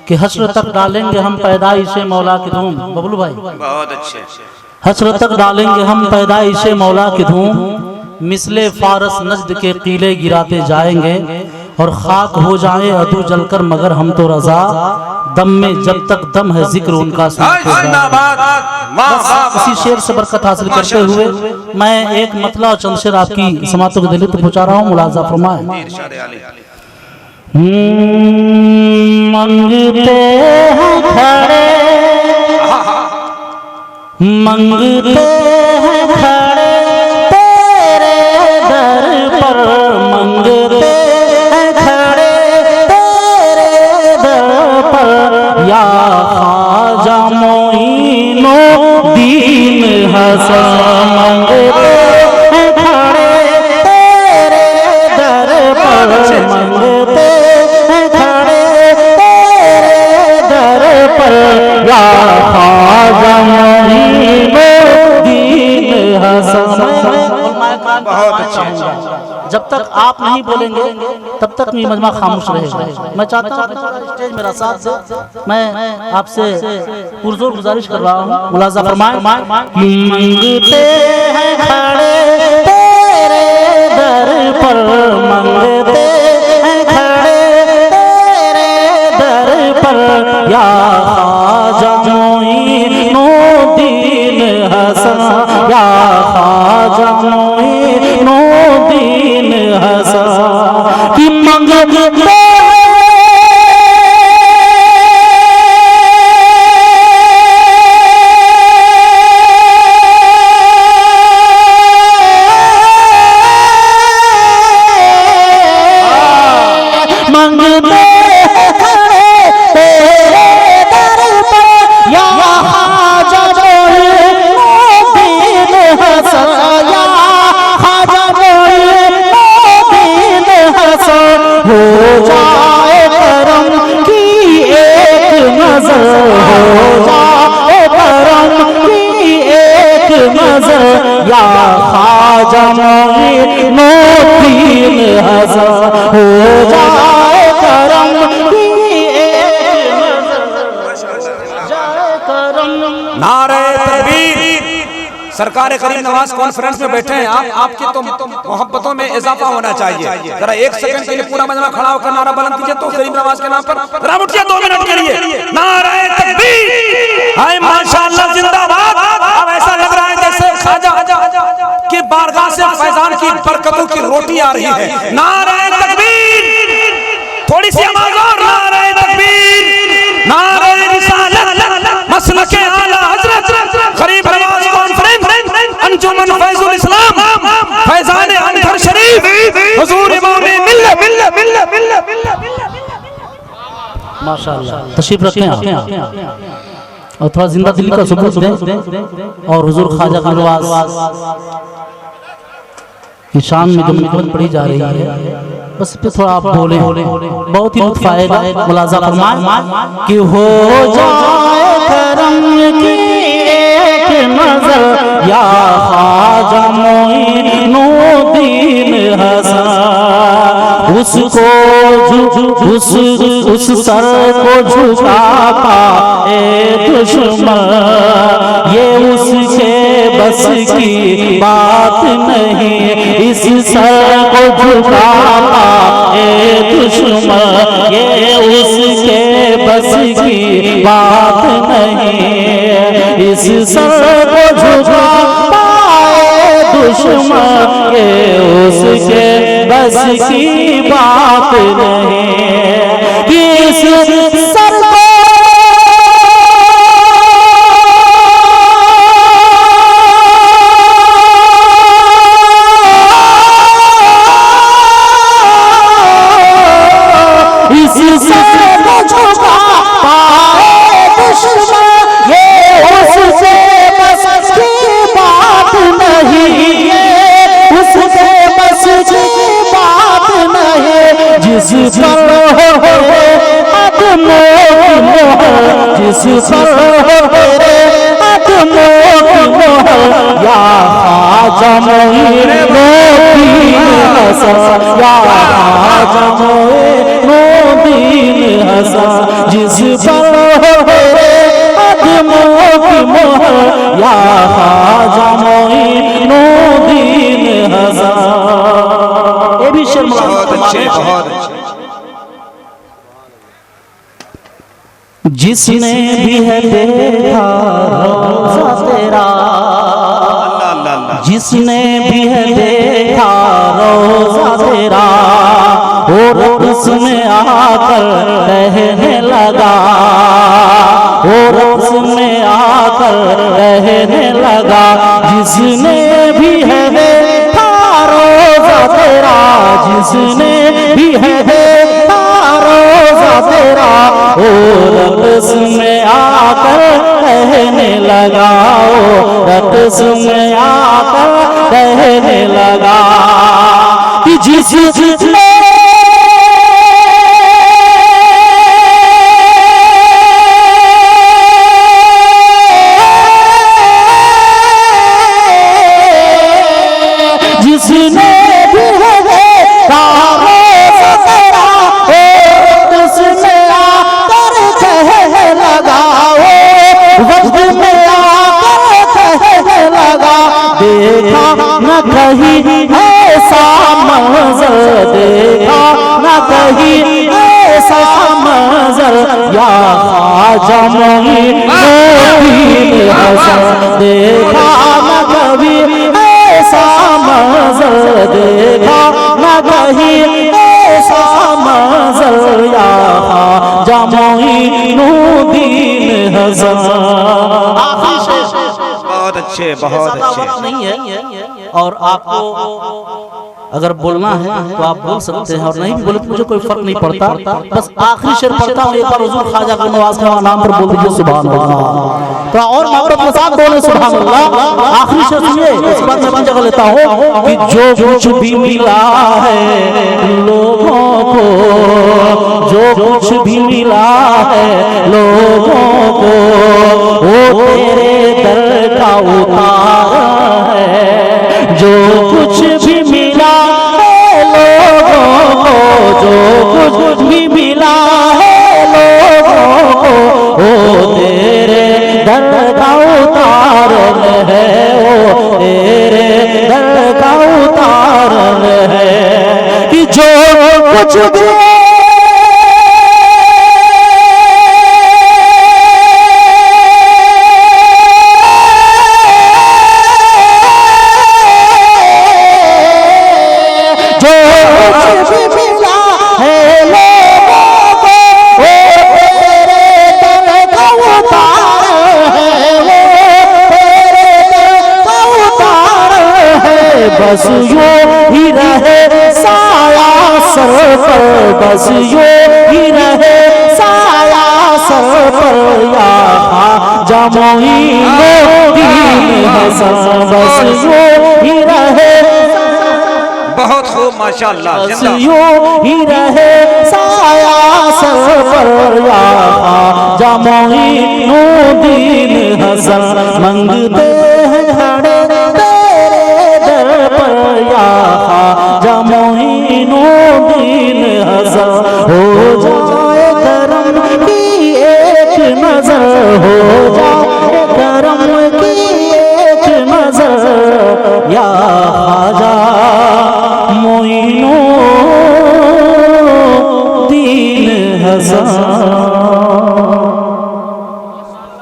कि हश्र तक डालेंगे हम पैदाइशे मौला की धूम। बबलू भाई बहुत अच्छे। हश्र तक डालेंगे हम पैदाइशे मौला की धूम, मिसले फारस नजद के कीले गिराते जाएंगे और खाक हो जाए अदू जलकर मगर हम तो रजा, दम में जब तक दम है जिक्र उनका सुनते जाएंगे। इसी शेर से बरकत हासिल करते हुए मैं एक मतला और चंद शेर आपकी समातों के दिल तक पहुंचा रहा हूँ। मुलाजा फरमाए। मंगते हैं खड़े, मंगते हैं खड़े तेरे दर पर, मंगते हैं खड़े तेरे दर पर, या ख्वाजा मोइनो दीन हसन। मंगते हैं खड़े तेरे दर पर, मंगते हैं खड़े तेरे दर पर, या ख्वाजा मोइनो दीन हसन। बहुत अच्छा। जब तक आप नहीं बोलेंगे तब तक ये मजमा खामोश रहेगा। मैं चाहता हूँ स्टेज मेरा साथ दे, मैं आपसे पुरजोर गुजारिश कर रहा हूँ। मुलाजा फरमाए। मंगते हैं खड़े तेरे दर पर, मंगते हैं खड़े तेरे दर पर, या ख्वाजा मोइनो दीन हसन, या ख्वाजा मोइनो दीन हसन। कि मंगते सरकार करीम नवाज कॉन्फ्रेंस में बैठे हैं आप, आपकी तो मोहब्बतों में इजाफा होना चाहिए। जरा एक सेकंड के लिए पूरा मजमा खड़ा होकर नारा बुलंद कीजिए तो करीम नवाज के नाम पर। जरा उठिए 2 मिनट के लिए। नारे तकबीर, हाय माशाअल्लाह, जिंदाबाद। अब ऐसा लग रहा है जैसे खाजा की बारगाह से फैजान की बरकतों की रोटी आ रही है। नारे तकबीर, थोड़ी सी आवाज और। नारे तकबीर, नारे रिसालत, मसलके आला हजरत करीम नवाज कॉन्फ्रेंस, अंजुमन फैजुल इस्लाम, फैजान अंदर शरीफ, हुजूर इमाम मिल्लत। माशाअल्लाह, तशरीफ रखें आप और थोड़ा जिंदा दिली का सबूत दें। और हुजूर ख्वाजा नवाज की शान में जो मिनत पढ़ी जा रही है, बस पे थोड़ा आप बोले, बहुत ही लुत्फ आएगा। मुलाजा फरमाए। कि हो जाए करम की एक नजर, या ख्वाजा मोइनो दीन हसन। उसको उस सर को झुका पाए दुश्मन, ये उसके बस की बात नहीं। इस सर को झुका पाए दुश्मन, ये उसके बस की बात नहीं। इस सर को झुका पाए दुश्मन, ये उसके बस की बात नहीं। इस सर को जिस पर या ख्वाजा मोइनो दीन हसन, या ख्वाजा मोइनो दीन हसन जिस पर हो तेरे कदमों की मोहर या ख्वाजा मोइनुद्दीन हसन। ये भी शेर बहुत अच्छे, बहुत अच्छे। जिसने भी है देखा रोज़ा तेरा, जिसने भी है देखा रोज़ा तेरा, और उसमें आकर रहने लगा, और उसमें आकर रहने लगा। जिसने भी है देखा रोज़ा तेरा, जिसने भी है देखा रोज़ा तेरा, और रक़्स में आकर कहने लगा, रक़्स में आकर कहने लगा कि जिसने जिसने भी है देखा रोज़ा तेरा, उसमें आकर कहने लगा, वक्त में आकर कहने लगा। देखा न कहीं ऐसा मंजर, देखा न कहीं ऐसा मंजर, या ख्वाजा मोइनुद्दीन हसन। देखा न कभी ऐसा मंजर, देखा न कहीं ऐसा मंजर, या ख्वाजा मोइनुद्दीन हसन। बहुत अच्छे, बहुत अच्छे। नहीं है और आपको अगर बोलना है तो आप बोल सकते हैं, और नहीं भी बोले तो मुझे कोई फर्क नहीं पड़ता। बस आखिरी शेर पढ़ता हूँ, एक बार हुजूर ख्वाजा का नवाज का नाम पर बोल दीजिए सुभान अल्लाह, तो और मोहब्बत के साथ बोले सुभान अल्लाह। आखिरी शेर सुनिए, इस बात मैं अपनी जगह लेता हूँ कि जो कुछ भी मिला है लोगों को, जो कुछ भी मिला है लोगों को, वो तेरे दर का उतारा है। जो कुछ भी मिला है लोगों को, जो कुछ भी मिला है लोगों को, वो तेरे दर का उतारन है, वो तेरे दर का उतारन है कि जो कुछ भी बस यूं ही रहे साया सर पर, बस यूं ही रहे साया सर पर, या ख्वाजा मोइनुद्दीन हसन। बस यूं ही रहे, बहुत खूब माशाअल्लाह। बस यूं ही रहे साया सर पर, या ख्वाजा मोइनुद्दीन हसन। मंगते हैं खड़े या ख्वाजा मोइनुद्दीन हसन। हो जाए करम की एक नजर, हो जाए करम की एक नजर, या ख्वाजा मोइनुद्दीन हसन।